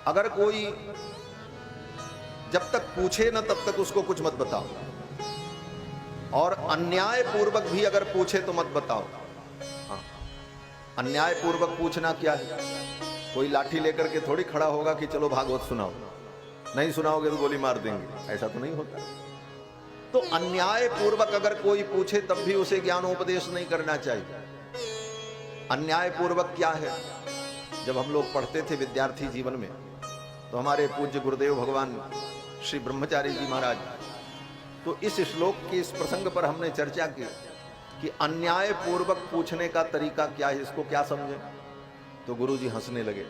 अगर कोई जब तक पूछे ना तब तक उसको कुछ मत बताओ, और अन्याय पूर्वक भी अगर पूछे तो मत बताओ। हाँ, अन्याय पूर्वक पूछना क्या है? कोई लाठी लेकर के थोड़ी खड़ा होगा कि चलो भागवत सुनाओ, नहीं सुनाओगे तो गोली मार देंगे, ऐसा तो नहीं होता। तो अन्याय पूर्वक अगर कोई पूछे तब भी उसे ज्ञानोपदेश नहीं करना चाहिए। अन्याय पूर्वक क्या है? जब हम लोग पढ़ते थे विद्यार्थी जीवन में, तो हमारे पूज्य गुरुदेव भगवान श्री ब्रह्मचारी जी महाराज, तो इस श्लोक के इस प्रसंग पर हमने चर्चा की कि अन्याय पूर्वक पूछने का तरीका क्या है, इसको क्या समझे। तो गुरुजी हंसने लगे।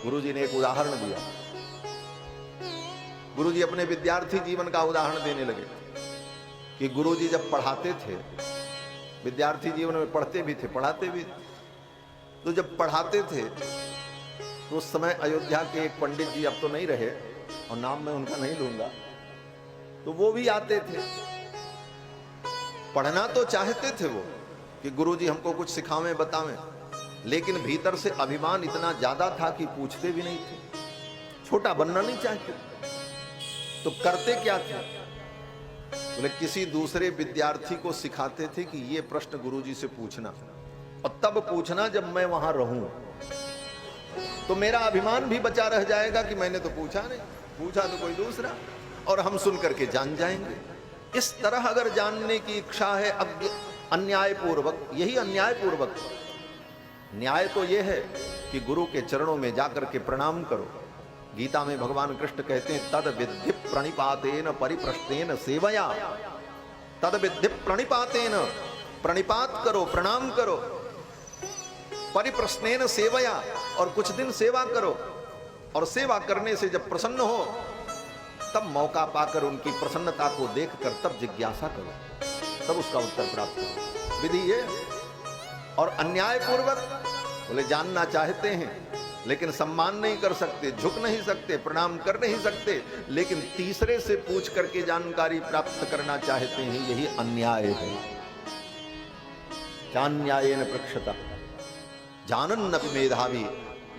गुरुजी ने एक उदाहरण दिया। गुरुजी अपने विद्यार्थी जीवन का उदाहरण देने लगे कि गुरुजी जब पढ़ाते थे, विद्यार्थी जीवन में पढ़ते भी थे पढ़ाते भी थे, तो जब पढ़ाते थे तो उस समय अयोध्या के एक पंडित जी, अब तो नहीं रहे और नाम मैं उनका नहीं लूंगा, तो वो भी आते थे। पढ़ना तो चाहते थे वो कि गुरुजी हमको कुछ सिखावें बतावें, लेकिन भीतर से अभिमान इतना ज्यादा था कि पूछते भी नहीं थे, छोटा बनना नहीं चाहते। तो करते क्या थे? बोले किसी दूसरे विद्यार्थी को सिखाते थे कि ये प्रश्न गुरुजी से पूछना, और तब पूछना जब मैं वहां रहूं, तो मेरा अभिमान भी बचा रह जाएगा कि मैंने तो पूछा नहीं, पूछा तो कोई दूसरा, और हम सुन करके जान जाएंगे। इस तरह अगर जानने की इच्छा है अन्याय पूर्वक, यही अन्याय पूर्वक। न्याय तो यह है कि गुरु के चरणों में जाकर के प्रणाम करो। गीता में भगवान कृष्ण कहते हैं तद विद्धि प्रणिपातेन परिप्रश्नेन सेवया। तद विद्धि प्रणिपातेन, प्रणिपात करो, प्रणाम करो, परिप्रश्नेन सेवया, और कुछ दिन सेवा करो, और सेवा करने से जब प्रसन्न हो तब मौका पाकर उनकी प्रसन्नता को देखकर तब जिज्ञासा करो, तब उसका उत्तर प्राप्त करो। विधि ये। और अन्याय पूर्वक बोले जानना चाहते हैं लेकिन सम्मान नहीं कर सकते, झुक नहीं सकते, प्रणाम कर नहीं सकते, लेकिन तीसरे से पूछ करके जानकारी प्राप्त करना चाहते हैं, यही अन्याय है। चान्यायेन पृक्षता जानन्नपि मेधावी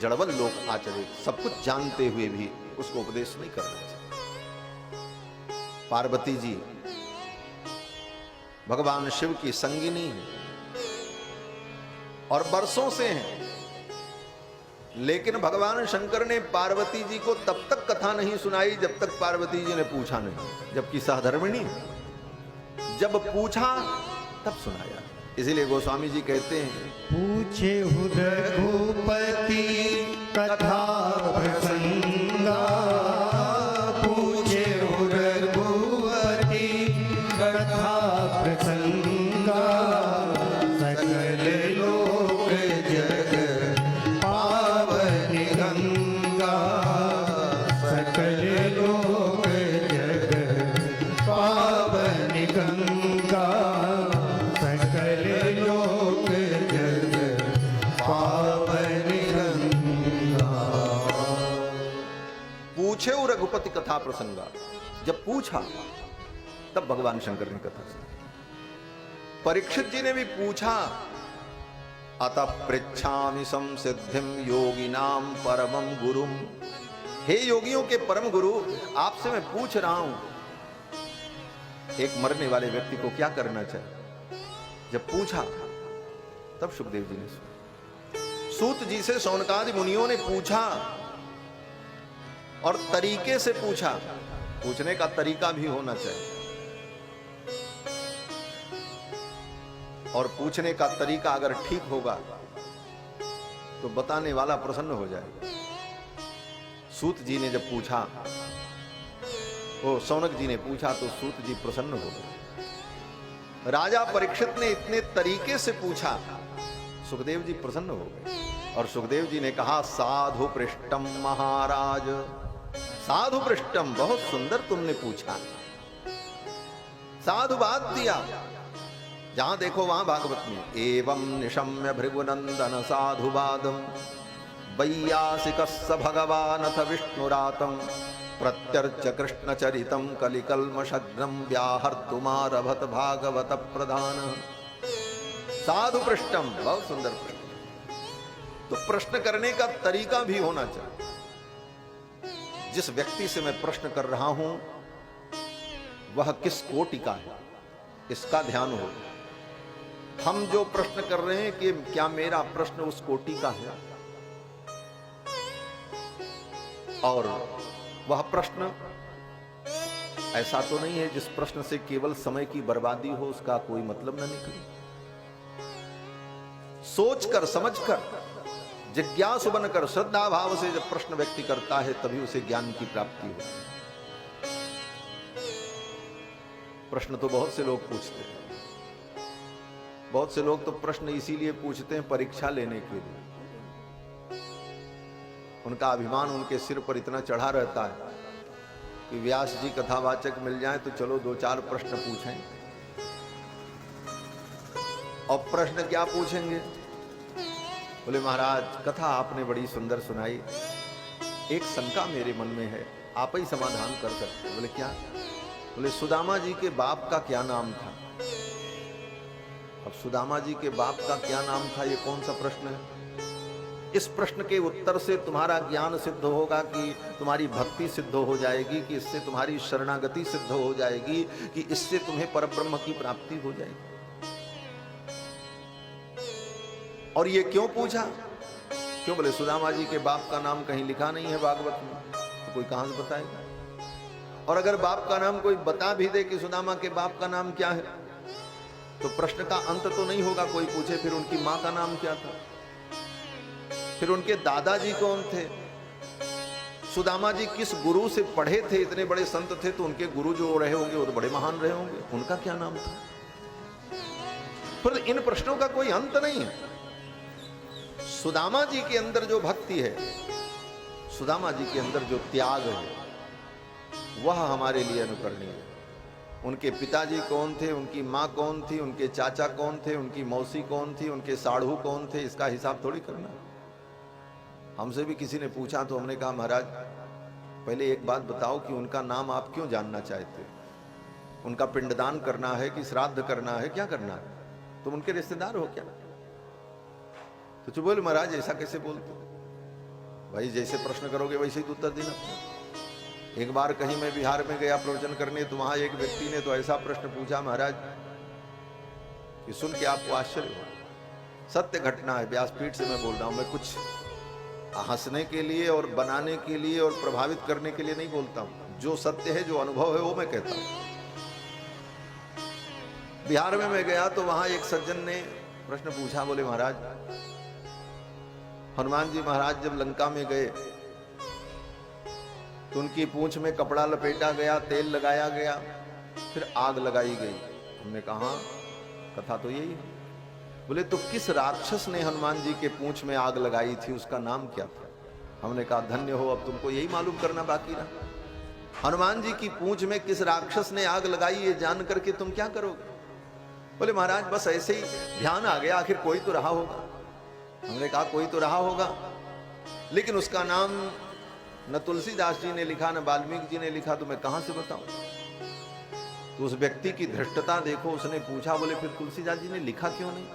जड़वल लोक आचरे। सब कुछ जानते हुए भी उसको उपदेश नहीं करना चाहिए। पार्वती जी भगवान शिव की संगिनी है और बरसों से हैं, लेकिन भगवान शंकर ने पार्वती जी को तब तक कथा नहीं सुनाई जब तक पार्वती जी ने पूछा नहीं, जबकि सहधर्मिणी जब पूछा तब सुनाया। इसीलिए गोस्वामी जी कहते हैं पूछे रघुपति कथा प्रसंगा, पूछे रघुपति कथा प्रसंगा, सकल लोक जग पावन गंगा, सकल लोक जग पावन गंगा, सकल लोक जग पावन गंगा। पूछे रघुपति कथा प्रसंगा। जब पूछा तब भगवान शंकर ने कथा सुनाई। परीक्षित जी ने भी पूछा, अतः पृच्छामि संसिद्धिम योगिनाम परमम गुरुम। हे योगियों के परम गुरु, आपसे मैं पूछ रहा हूं, एक मरने वाले व्यक्ति को क्या करना चाहिए? जब पूछा तब सुखदेव जी ने सुना। सूत जी से शौनकादि मुनियों ने पूछा, और तरीके से पूछा। पूछने का तरीका भी होना चाहिए, और पूछने का तरीका अगर ठीक होगा तो बताने वाला प्रसन्न हो जाएगा। सूत जी ने जब पूछा, शौनक जी ने पूछा तो सूत जी प्रसन्न हो गए। राजा परीक्षित ने इतने तरीके से पूछा, सुखदेव जी प्रसन्न हो गए, और सुखदेव जी ने कहा साधु पृष्ठम महाराज, साधु पृष्ठम, बहुत सुंदर तुमने पूछा, साधुवाद दिया। जहां देखो वहां भागवत में एवं निशम्य भृगुनंदन साधुवादम वैयासिकस्य भगवानथ विष्णुरातम प्रत्यर्च कृष्ण चरितम कलिकल्मषग्नम व्याहर्तुमारभत भागवत प्रधान। साधु पृष्ठम, बहुत सुंदर प्रश्न। तो प्रश्न करने का तरीका भी होना चाहिए। जिस व्यक्ति से मैं प्रश्न कर रहा हूं वह किस कोटि का है, इसका ध्यान हो। हम जो प्रश्न कर रहे हैं कि क्या मेरा प्रश्न उस कोटि का है, और वह प्रश्न ऐसा तो नहीं है जिस प्रश्न से केवल समय की बर्बादी हो, उसका कोई मतलब न निकले। सोचकर समझकर जिज्ञासु बनकर श्रद्धा भाव से जब प्रश्न व्यक्ति करता है तभी उसे ज्ञान की प्राप्ति होती है। प्रश्न तो बहुत से लोग पूछते हैं, बहुत से लोग तो प्रश्न इसीलिए पूछते हैं परीक्षा लेने के लिए। उनका अभिमान उनके सिर पर इतना चढ़ा रहता है कि व्यास जी कथावाचक मिल जाए तो चलो 2-4 प्रश्न पूछें। और प्रश्न क्या पूछेंगे? बोले महाराज कथा आपने बड़ी सुंदर सुनाई, एक शंका मेरे मन में है, आप ही समाधान कर सकते हैं। बोले क्या? बोले सुदामा जी के बाप का क्या नाम था? अब सुदामा जी के बाप का क्या नाम था, ये कौन सा प्रश्न है? इस प्रश्न के उत्तर से तुम्हारा ज्ञान सिद्ध होगा कि तुम्हारी भक्ति सिद्ध हो जाएगी, कि इससे तुम्हारी शरणागति सिद्ध हो जाएगी, कि इससे तुम्हें परब्रह्म की प्राप्ति हो जाएगी। और ये क्यों पूछा? क्यों? बोले सुदामा जी के बाप का नाम कहीं लिखा नहीं है भागवत में, तो कोई कहां से बताएगा? और अगर बाप का नाम कोई बता भी दे कि सुदामा के बाप का नाम क्या है, तो प्रश्न का अंत तो नहीं होगा। कोई पूछे फिर उनकी मां का नाम क्या था, फिर उनके दादाजी कौन थे, सुदामा जी किस गुरु से पढ़े थे, इतने बड़े संत थे तो उनके गुरु जो रहे होंगे वो तो बड़े महान रहे होंगे, उनका क्या नाम था? फिर इन प्रश्नों का कोई अंत नहीं है। सुदामा जी के अंदर जो भक्ति है, सुदामा जी के अंदर जो त्याग है, वह हमारे लिए अनुकरणीय है। उनके पिताजी कौन थे, उनकी माँ कौन थी, उनके चाचा कौन थे, उनकी मौसी कौन थी, उनके साढ़ू कौन थे, इसका हिसाब थोड़ी करना। हमसे भी किसी ने पूछा तो हमने कहा महाराज पहले एक बात बताओ कि उनका नाम आप क्यों जानना चाहते? उनका पिंडदान करना है कि श्राद्ध करना है, क्या करना है? तुम उनके रिश्तेदार हो क्या? तो चुप बोले महाराज ऐसा कैसे बोलते? भाई जैसे प्रश्न करोगे वैसे ही तो उत्तर देना। एक बार कहीं मैं बिहार में गया प्रवचन करने, तो वहां एक व्यक्ति ने तो ऐसा प्रश्न पूछा महाराज कि सुन के आपको आश्चर्य हो। सत्य घटना है, व्यासपीठ से मैं बोल रहा हूं। मैं कुछ हंसने के लिए और बनाने के लिए और प्रभावित करने के लिए नहीं बोलता हूं, जो सत्य है, जो अनुभव है वो मैं कहता हूं। बिहार में मैं गया तो वहां एक सज्जन ने प्रश्न पूछा, बोले महाराज हनुमान जी महाराज जब लंका में गए तो उनकी पूंछ में कपड़ा लपेटा गया, तेल लगाया गया, फिर आग लगाई गई। हमने कहा कथा तो यही है। बोले तो किस राक्षस ने हनुमान जी के पूंछ में आग लगाई थी, उसका नाम क्या था? हमने कहा धन्य हो, अब तुमको यही मालूम करना बाकी रहा। हनुमान जी की पूंछ में किस राक्षस ने आग लगाई ये जान करके तुम क्या करोगे? बोले महाराज बस ऐसे ही ध्यान आ गया, आखिर कोई तो रहा होगा। हमने कहा कोई तो रहा होगा, लेकिन उसका नाम न तुलसीदास जी ने लिखा, न वाल्मीकि जी ने लिखा, तो मैं कहां से बताऊं? तो उस व्यक्ति की धृष्टता देखो, उसने पूछा, बोले फिर तुलसीदास जी ने लिखा क्यों नहीं,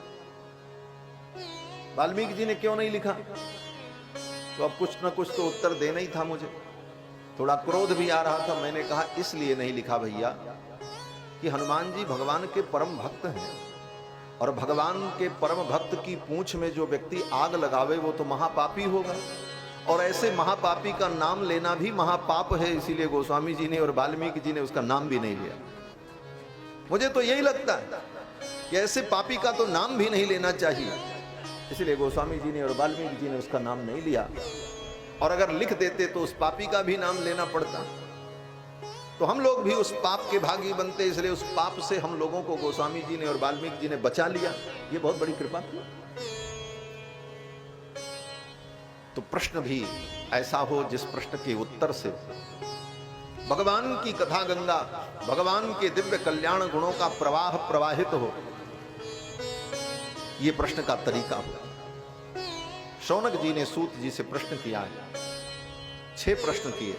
वाल्मीकि जी ने क्यों नहीं लिखा? तो अब कुछ न कुछ तो उत्तर देना ही था मुझे। थोड़ा क्रोध भी आ रहा था। मैंने कहा इसलिए नहीं लिखा भैया कि हनुमान जी भगवान के परम भक्त हैं, और भगवान के परम भक्त की पूंछ में जो व्यक्ति आग लगावे वो तो महापापी होगा, और ऐसे महापापी का नाम लेना भी महापाप है। इसीलिए गोस्वामी जी ने और वाल्मीकि जी ने उसका नाम भी नहीं लिया। मुझे तो यही लगता है कि ऐसे पापी का तो नाम भी नहीं लेना चाहिए, इसलिए गोस्वामी जी ने और वाल्मीकि जी ने उसका नाम नहीं लिया। और अगर लिख देते तो उस पापी का भी नाम लेना पड़ता, तो हम लोग भी उस पाप के भागी बनते। इसलिए उस पाप से हम लोगों को गोस्वामी जी ने और वाल्मीकि जी ने बचा लिया। ये बहुत बड़ी कृपा थी। तो प्रश्न भी ऐसा हो जिस प्रश्न के उत्तर से भगवान की कथा गंगा, भगवान के दिव्य कल्याण गुणों का प्रवाह प्रवाहित हो, ये प्रश्न का तरीका हो। शौनक जी ने सूत जी से प्रश्न किया है, 6 प्रश्न किए,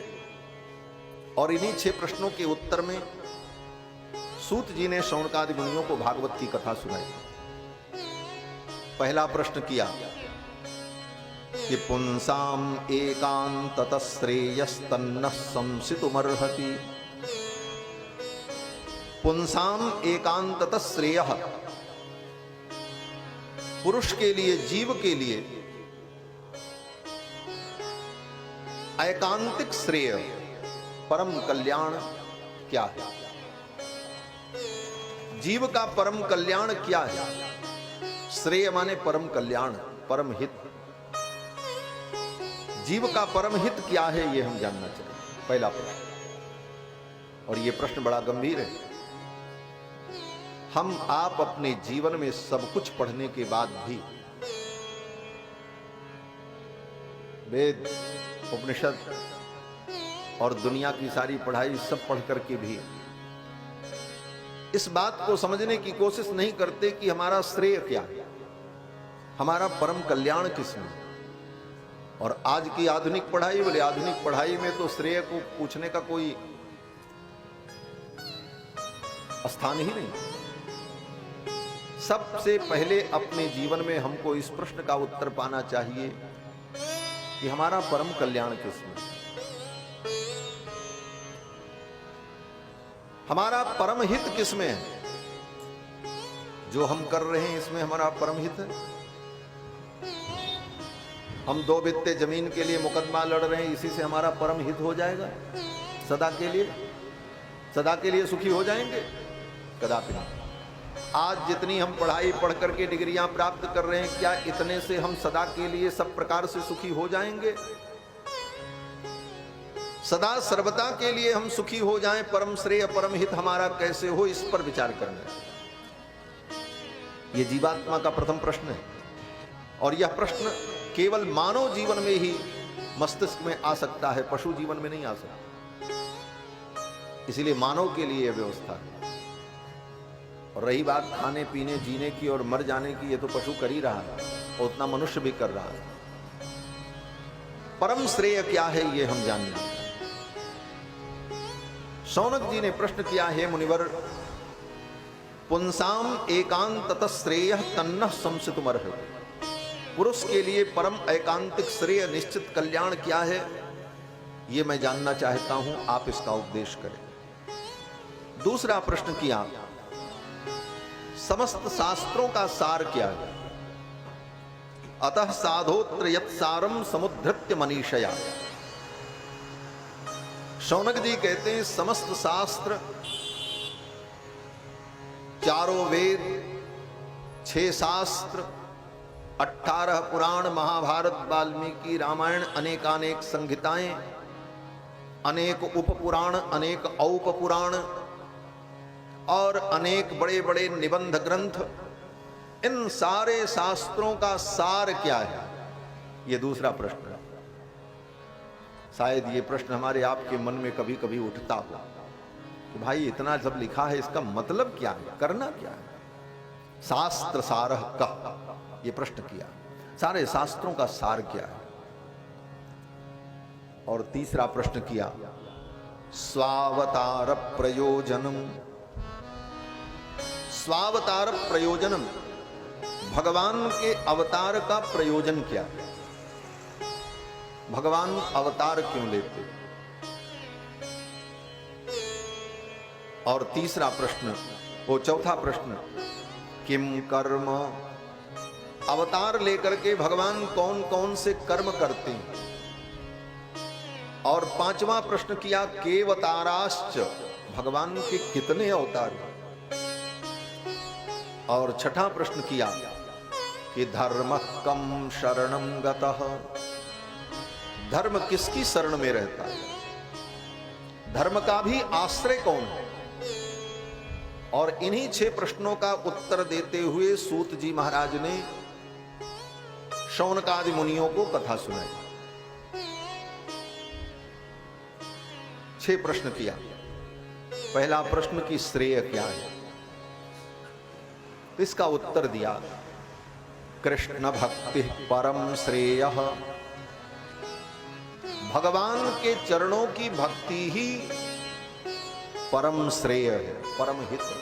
और इन्हीं 6 प्रश्नों के उत्तर में सूत जी ने शौनकादि मुनियों को भागवत की कथा सुनाई। पहला प्रश्न किया कि पुंसाम एकांततः श्रेयस्तन्नः संसितुमर्हति। पुंसाम एकांततः श्रेयः, पुरुष के लिए, जीव के लिए एकांतिक श्रेय, परम कल्याण क्या है? जीव का परम कल्याण क्या है? श्रेय माने परम कल्याण, परम हित। जीव का परम हित क्या है, यह हम जानना चाहिए, पहला प्रश्न। और यह प्रश्न बड़ा गंभीर है। हम आप अपने जीवन में सब कुछ पढ़ने के बाद भी, वेद, उपनिषद और दुनिया की सारी पढ़ाई सब पढ़ करके भी इस बात को समझने की कोशिश नहीं करते कि हमारा श्रेय क्या है, हमारा परम कल्याण किसमें। और आज की आधुनिक पढ़ाई, बोले आधुनिक पढ़ाई में तो श्रेय को पूछने का कोई स्थान ही नहीं। सबसे पहले अपने जीवन में हमको इस प्रश्न का उत्तर पाना चाहिए कि हमारा परम कल्याण किसमें, हमारा परम हित किसमें है। जो हम कर रहे हैं इसमें हमारा परम हित है। हम 2 बित्ते जमीन के लिए मुकदमा लड़ रहे हैं, इसी से हमारा परम हित हो जाएगा सदा के लिए? सदा के लिए सुखी हो जाएंगे? कदापि नहीं। आज जितनी हम पढ़ाई पढ़ करके डिग्रियां प्राप्त कर रहे हैं, क्या इतने से हम सदा के लिए सब प्रकार से सुखी हो जाएंगे? सदा सर्वदा के लिए हम सुखी हो जाएं, परम श्रेय परम हित हमारा कैसे हो, इस पर विचार करना है। यह जीवात्मा का प्रथम प्रश्न है। और यह प्रश्न केवल मानव जीवन में ही मस्तिष्क में आ सकता है, पशु जीवन में नहीं आ सकता। इसीलिए मानव के लिए यह व्यवस्था है। और रही बात खाने पीने जीने की और मर जाने की, ये तो पशु कर ही रहा है और उतना मनुष्य भी कर रहा है। परम श्रेय क्या है, ये हम जानना। शौनक जी ने प्रश्न किया है, मुनिवर, पुंसाम एकांततः श्रेयः तन्नः संसितुमर्हति। पुरुष के लिए परम एकांतिक श्रेय, निश्चित कल्याण क्या है, ये मैं जानना चाहता हूं, आप इसका उपदेश करें। दूसरा प्रश्न किया, समस्त शास्त्रों का सार क्या है? अतः साधोत्र यत्सारम समुद्धृत्य मनीषया। शौनक जी कहते हैं, समस्त शास्त्र, 4 वेद, 6 शास्त्र, 18 पुराण, महाभारत, वाल्मीकि रामायण, अनेकानेक संहिताएं, अनेक उपपुराण, अनेक औपपुराण और अनेक बड़े बड़े निबंध ग्रंथ, इन सारे शास्त्रों का सार क्या है? ये दूसरा प्रश्न है। शायद ये प्रश्न हमारे आपके मन में कभी कभी उठता हो कि भाई इतना जब लिखा है, इसका मतलब क्या है, करना क्या है? शास्त्र सारः कः, ये प्रश्न किया, सारे शास्त्रों का सार क्या है? और तीसरा प्रश्न किया, स्वावतार प्रयोजनम। स्वावतार प्रयोजनम, भगवान के अवतार का प्रयोजन क्या है? भगवान अवतार क्यों लेते? और तीसरा प्रश्न, वो चौथा प्रश्न, किम कर्म, अवतार लेकर के भगवान कौन कौन से कर्म करते हैं? और पांचवा प्रश्न किया, केवताराश्च, भगवान के कितने अवतार हैं? और छठा प्रश्न किया कि धर्म कम शरणम गतः, धर्म किसकी शरण में रहता है? धर्म का भी आश्रय कौन है? और इन्हीं 6 प्रश्नों का उत्तर देते हुए सूत जी महाराज ने शौनकादि मुनियों को कथा सुनाई। 6 प्रश्न किया। पहला प्रश्न की श्रेय क्या है, तो इसका उत्तर दिया, कृष्ण भक्ति परम श्रेयः, भगवान के चरणों की भक्ति ही परम श्रेय है, परम हित है।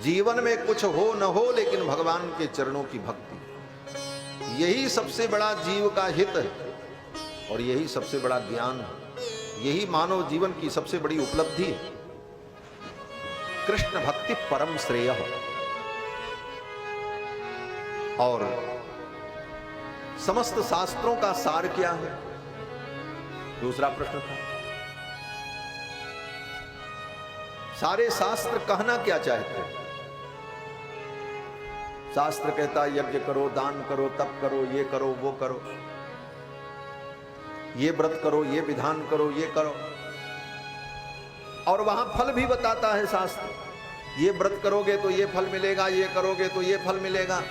जीवन में कुछ हो न हो, लेकिन भगवान के चरणों की भक्ति, यही सबसे बड़ा जीव का हित है और यही सबसे बड़ा ज्ञान है, यही मानव जीवन की सबसे बड़ी उपलब्धि है। कृष्ण भक्ति परम श्रेय है। और समस्त शास्त्रों का सार क्या है? दूसरा प्रश्न था। सारे शास्त्र कहना क्या चाहते हैं? शास्त्र कहता है यज्ञ करो, दान करो, तप करो, ये करो, वो करो, ये व्रत करो, ये विधान करो, ये करो। और वहां फल भी बताता है शास्त्र, ये व्रत करोगे तो ये फल मिलेगा, ये करोगे तो ये फल मिलेगा,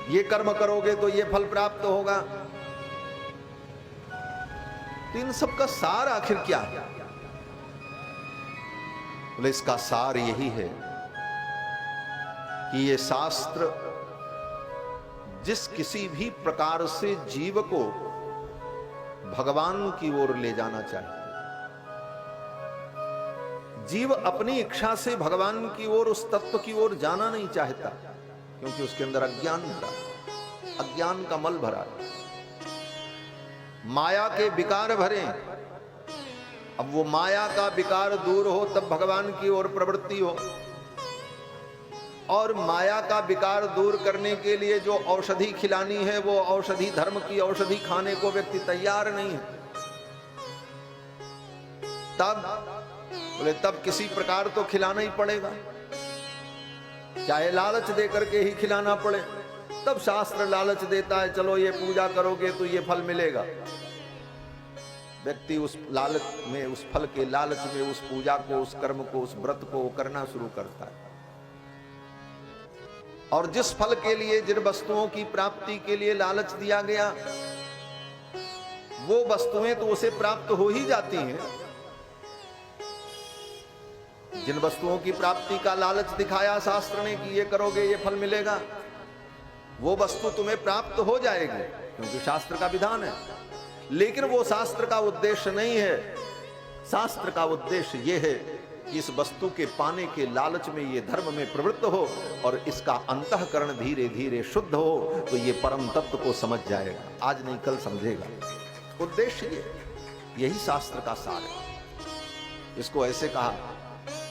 ये कर्म करोगे तो ये फल प्राप्त होगा। तो इन सब का सार आखिर क्या है? बोले इसका सार यही है कि ये शास्त्र जिस किसी भी प्रकार से जीव को भगवान की ओर ले जाना चाहते, जीव अपनी इच्छा से भगवान की ओर, उस तत्व की ओर जाना नहीं चाहता, क्योंकि उसके अंदर अज्ञान भरा, अज्ञान का मल भरा, माया के विकार भरे। अब वो माया का विकार दूर हो तब भगवान की ओर प्रवृत्ति हो, और माया का विकार दूर करने के लिए जो औषधि खिलानी है वो औषधि, धर्म की औषधि खाने को व्यक्ति तैयार नहीं है, तब बोले तब किसी प्रकार तो खिलाना ही पड़ेगा, चाहे लालच दे करके ही खिलाना पड़े। तब शास्त्र लालच देता है, चलो ये पूजा करोगे तो ये फल मिलेगा। व्यक्ति उस लालच में, उस फल के लालच में उस पूजा को, उस कर्म को, उस व्रत को करना शुरू करता है। और जिस फल के लिए, जिन वस्तुओं की प्राप्ति के लिए लालच दिया गया, वो वस्तुएं तो उसे प्राप्त हो ही जाती हैं। जिन वस्तुओं की प्राप्ति का लालच दिखाया शास्त्र ने कि ये करोगे ये फल मिलेगा, वो वस्तु तुम्हें प्राप्त हो जाएगी, क्योंकि शास्त्र का विधान है। लेकिन वो शास्त्र का उद्देश्य नहीं है। शास्त्र का उद्देश्य ये है कि इस वस्तु के पाने के लालच में ये धर्म में प्रवृत्त हो और इसका अंतःकरण धीरे धीरे शुद्ध हो, तो ये परम तत्व को समझ जाएगा, आज नहीं कल समझेगा। उद्देश्य ये, यही शास्त्र का सार है। इसको ऐसे कहा